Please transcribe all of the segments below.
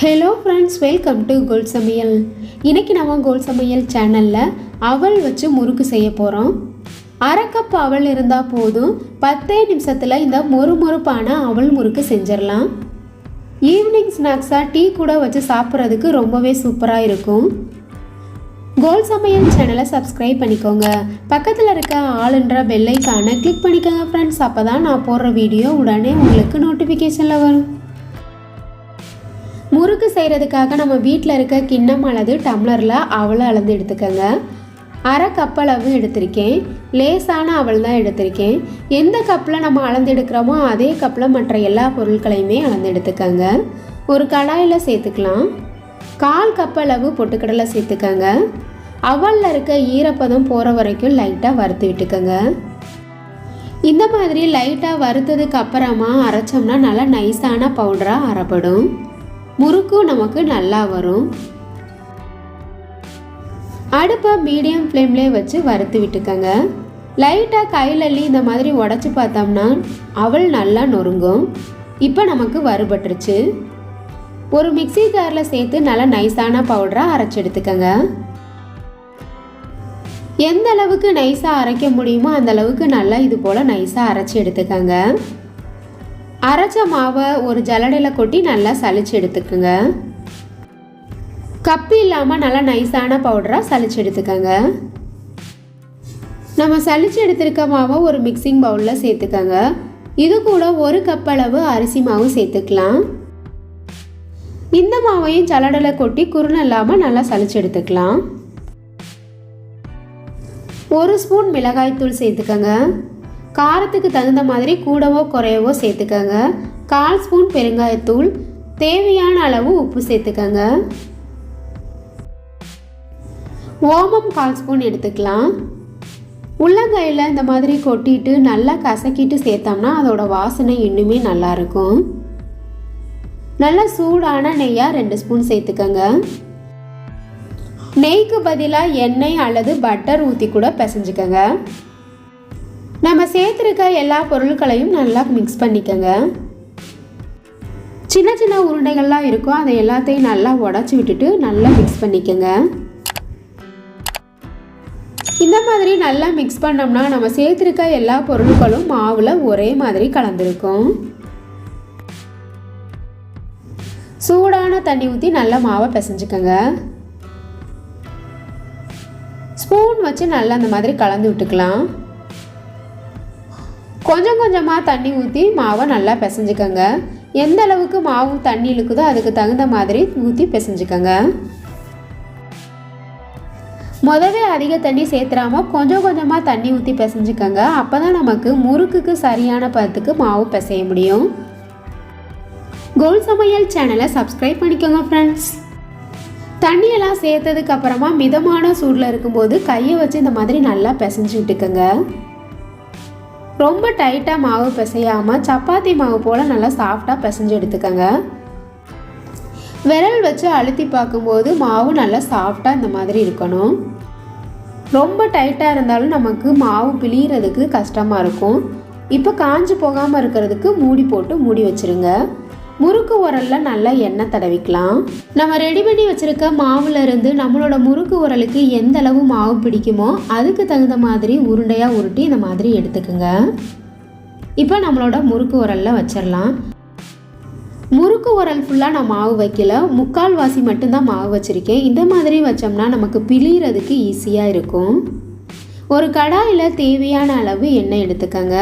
Hello friends, welcome to கோல் சமையல். இன்றைக்கி நம்ம கோல் சமையல் சேனலில் அவல் வச்சு முறுக்கு செய்ய போகிறோம். அரை கப் அவல் இருந்தால் போதும், 10 நிமிஷத்தில் இந்த மொறுமொறுப்பான அவல் முறுக்கு செஞ்சிடலாம். ஈவினிங் ஸ்நாக்ஸாக டீ கூட வச்சு சாப்பிட்றதுக்கு ரொம்பவே சூப்பராக இருக்கும். கோல் சமையல் சேனலை சப்ஸ்கிரைப் பண்ணிக்கோங்க. பக்கத்தில் இருக்க ஆளுன்ற பெல் ஐகானை கிளிக் பண்ணிக்கோங்க ஃப்ரெண்ட்ஸ். அப்போ தான் நான் போடுற வீடியோ உடனே உங்களுக்கு நோட்டிஃபிகேஷனில் வரும். முறுக்கு செய்கிறதுக்காக நம்ம வீட்டில் இருக்க கிண்ணம் அல்லது டம்ளரில் அவலை அளந்து எடுத்துக்கோங்க. அரை கப் அளவு எடுத்திருக்கேன். லேசான அவல் தான் எடுத்திருக்கேன். எந்த கப்பில் நம்ம அளந்து எடுக்கிறோமோ அதே கப்பில் மற்ற எல்லா பொருட்களையுமே அளந்து எடுத்துக்கோங்க. ஒரு கடாயில் சேர்த்துக்கலாம். 1/4 கப் அளவு பொட்டுக்கடலை சேர்த்துக்கோங்க. அவலில் இருக்க ஈரப்பதம் போகிற வரைக்கும் லைட்டாக வறுத்து விட்டுக்கோங்க. இந்த மாதிரி லைட்டாக வறுத்ததுக்கு அப்புறமா அரைச்சோம்னா நல்லா நைஸான பவுடராக அரைப்படும். முறுக்கு நமக்கு நல்லா வரும். அடுப்பை மீடியம் ஃப்ளேம்லேயே வச்சு வறுத்து விட்டுக்கோங்க. லைட்டாக கையில் இந்த மாதிரி உடச்சி பார்த்தோம்னா அவல் நல்லா நொறுங்கும். இப்போ நமக்கு வறுபட்டுருச்சு. ஒரு மிக்ஸி ஜாரில் சேர்த்து நல்லா நைஸான பவுடராக அரைச்சி எடுத்துக்கோங்க. எந்த அளவுக்கு நைஸாக அரைக்க முடியுமோ அந்த அளவுக்கு நல்லா இது போல் நைஸாக அரைச்சி எடுத்துக்கோங்க. அரைச்ச மாவை ஒரு ஜல்லடையில் கொட்டி நல்லா சலிச்சு எடுத்துக்கோங்க. கப்பு இல்லாமல் நல்லா நைஸான பவுடராக சலிச்சு எடுத்துக்கோங்க. நம்ம சலிச்சு எடுத்துருக்க மாவை ஒரு மிக்சிங் பவுலில் சேர்த்துக்கோங்க. இது கூட 1 கப் அளவு அரிசி மாவு சேர்த்துக்கலாம். இந்த மாவையும் ஜல்லடையில் கொட்டி குருணை இல்லாமல் நல்லா சலிச்சு எடுத்துக்கலாம். 1 ஸ்பூன் மிளகாய்த்தூள் சேர்த்துக்கோங்க. காரத்துக்கு தகுந்த மாதிரி கூடவோ குறையவோ சேர்த்துக்கோங்க. 1/4 ஸ்பூன் பெருங்காயத்தூள், தேவையான அளவு உப்பு சேர்த்துக்கோங்க. ஓமம் 1/4 ஸ்பூன் எடுத்துக்கலாம். உள்ளங்கையில் இந்த மாதிரி கொட்டிட்டு நல்லா கசக்கிட்டு சேர்த்தோம்னா அதோட வாசனை இன்னுமே நல்லாயிருக்கும். நல்லா சூடான நெய்யாக 2 ஸ்பூன் சேர்த்துக்கோங்க. நெய்க்கு பதிலாக எண்ணெய் அல்லது பட்டர் ஊற்றி கூட பிசைஞ்சுக்கோங்க. நம்ம சேர்த்துருக்க எல்லா பொருட்களையும் நல்லா மிக்ஸ் பண்ணிக்கோங்க. சின்ன சின்ன உருண்டைகள்லாம் இருக்கும், அதை எல்லாத்தையும் நல்லா உடச்சி விட்டுட்டு நல்லா மிக்ஸ் பண்ணிக்கோங்க. இந்த மாதிரி நல்லா மிக்ஸ் பண்ணோம்னா நம்ம சேர்த்துருக்க எல்லா பொருட்களும் மாவில் ஒரே மாதிரி கலந்துருக்கும். சூடான தண்ணி ஊற்றி நல்லா மாவை பிசைஞ்சுக்கோங்க. ஸ்பூன் வச்சு நல்லா அந்த மாதிரி கலந்து விட்டுக்கலாம். கொஞ்சம் கொஞ்சமாக தண்ணி ஊற்றி மாவை நல்லா பிசைஞ்சுக்கோங்க. எந்த அளவுக்கு மாவு தண்ணி இழுக்குதோ அதுக்கு தகுந்த மாதிரி ஊற்றி பிசைஞ்சுக்கோங்க. முதவே அதிக தண்ணி சேர்த்துறாமல் கொஞ்சம் கொஞ்சமாக தண்ணி ஊற்றி பிசைஞ்சுக்கோங்க. அப்போ தான் நமக்கு முறுக்குக்கு சரியான பதத்துக்கு மாவு பிசைய முடியும். கோல் சமையல் சேனலை சப்ஸ்கிரைப் பண்ணிக்கோங்க ஃப்ரெண்ட்ஸ். தண்ணியெல்லாம் சேர்த்ததுக்கு அப்புறமா மிதமான சூடில் இருக்கும்போது கையை வச்சு இந்த மாதிரி நல்லா பிசைஞ்சு விட்டுக்கோங்க. ரொம்ப டைட்டாக மாவு பிசையாமல் சப்பாத்தி மாவு போல் நல்லா சாஃப்டாக பிசைஞ்சு எடுத்துக்கோங்க. விரல் வச்சு அழுத்தி பார்க்கும்போது மாவு நல்லா சாஃப்டாக இந்த மாதிரி இருக்கணும். ரொம்ப டைட்டாக இருந்தாலும் நமக்கு மாவு பிழியறதுக்கு கஷ்டமாக இருக்கும். இப்போ காஞ்சி போகாமல் இருக்கிறதுக்கு மூடி போட்டு மூடி வச்சுருங்க. முறுக்கு உரலில் நல்லா எண்ணெய் தடவிக்கலாம். நம்ம ரெடி பண்ணி வச்சுருக்க மாவில் இருந்து நம்மளோட முறுக்கு உரலுக்கு எந்த அளவு மாவு பிடிக்குமோ அதுக்கு தகுந்த மாதிரி உருண்டையாக உருட்டி இந்த மாதிரி எடுத்துக்கோங்க. இப்போ நம்மளோட முறுக்கு உரலில் வச்சிடலாம். முறுக்கு உரல் ஃபுல்லாக நான் மாவு வைக்கல, 3/4 வாசி மட்டும்தான் மாவு வச்சுருக்கேன். இந்த மாதிரி வச்சோம்னா நமக்கு பிழியறதுக்கு ஈஸியாக இருக்கும். ஒரு கடாயில் தேவையான அளவு எண்ணெய் எடுத்துக்கோங்க.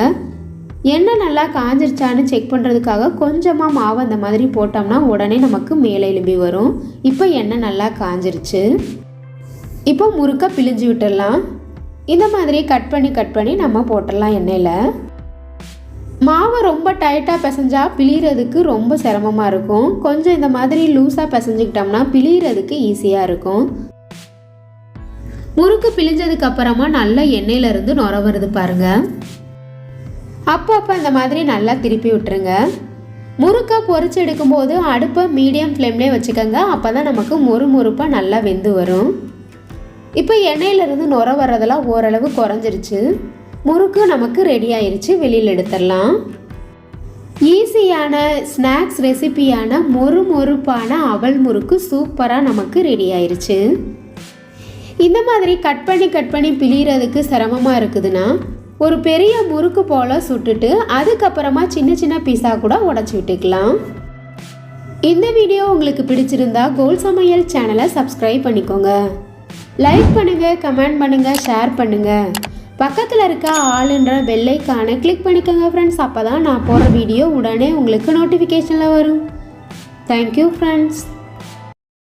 எண்ணெய் நல்லா காஞ்சிருச்சான்னு செக் பண்ணுறதுக்காக கொஞ்சமாக மாவு அந்த மாதிரி போட்டோம்னா உடனே நமக்கு மேலே எழும்பி வரும். இப்போ எண்ணெய் நல்லா காஞ்சிருச்சு. இப்போ முறுக்க பிழிஞ்சு விட்டுடலாம். இந்த மாதிரி கட் பண்ணி நம்ம போட்டுடலாம் எண்ணெயில். மாவை ரொம்ப டைட்டாக பிசைஞ்சா பிழியறதுக்கு ரொம்ப சிரமமாக இருக்கும். கொஞ்சம் இந்த மாதிரி லூஸாக பிசைஞ்சிக்கிட்டோம்னா பிழியறதுக்கு ஈஸியாக இருக்கும். முறுக்கு பிழிஞ்சதுக்கு அப்புறமா நல்லா எண்ணெயிலேருந்து நுர வருது பாருங்கள். அப்போ இந்த மாதிரி நல்லா திருப்பி விட்டுருங்க. முறுக்கை பொரிச்சு எடுக்கும்போது அடுப்பை மீடியம் ஃப்ளேம்லேயே வச்சுக்கோங்க. அப்போ தான் நமக்கு மொறுமொறுப்பாக நல்லா வெந்து வரும். இப்போ எண்ணெயிலேருந்து நுர வர்றதெல்லாம் ஓரளவு குறைஞ்சிருச்சு. முறுக்கு நமக்கு ரெடி ஆயிடுச்சு. வெளியில் எடுத்துடலாம். ஈஸியான ஸ்நாக்ஸ் ரெசிபியான மொறுமொறுப்பான அவல் முறுக்கு சூப்பராக நமக்கு ரெடி ஆயிருச்சு. இந்த மாதிரி கட் பண்ணி பிழியறதுக்கு சிரமமாக இருக்குதுன்னா ஒரு பெரிய முறுக்கு போல் சுட்டுட்டு அதுக்கப்புறமா சின்ன சின்ன பீஸாக கூட உடச்சி விட்டுக்கலாம். இந்த வீடியோ உங்களுக்கு பிடிச்சிருந்தா கோல் சமையல் சேனலை சப்ஸ்கிரைப் பண்ணிக்கோங்க. லைக் பண்ணுங்கள், கமெண்ட் பண்ணுங்கள், ஷேர் பண்ணுங்கள். பக்கத்தில் இருக்க ஆளுன்ற பெல் ஐகானை கிளிக் பண்ணிக்கோங்க ஃப்ரெண்ட்ஸ். அப்போ தான் நான் போடுற வீடியோ உடனே உங்களுக்கு நோட்டிஃபிகேஷனில் வரும். Thank you friends.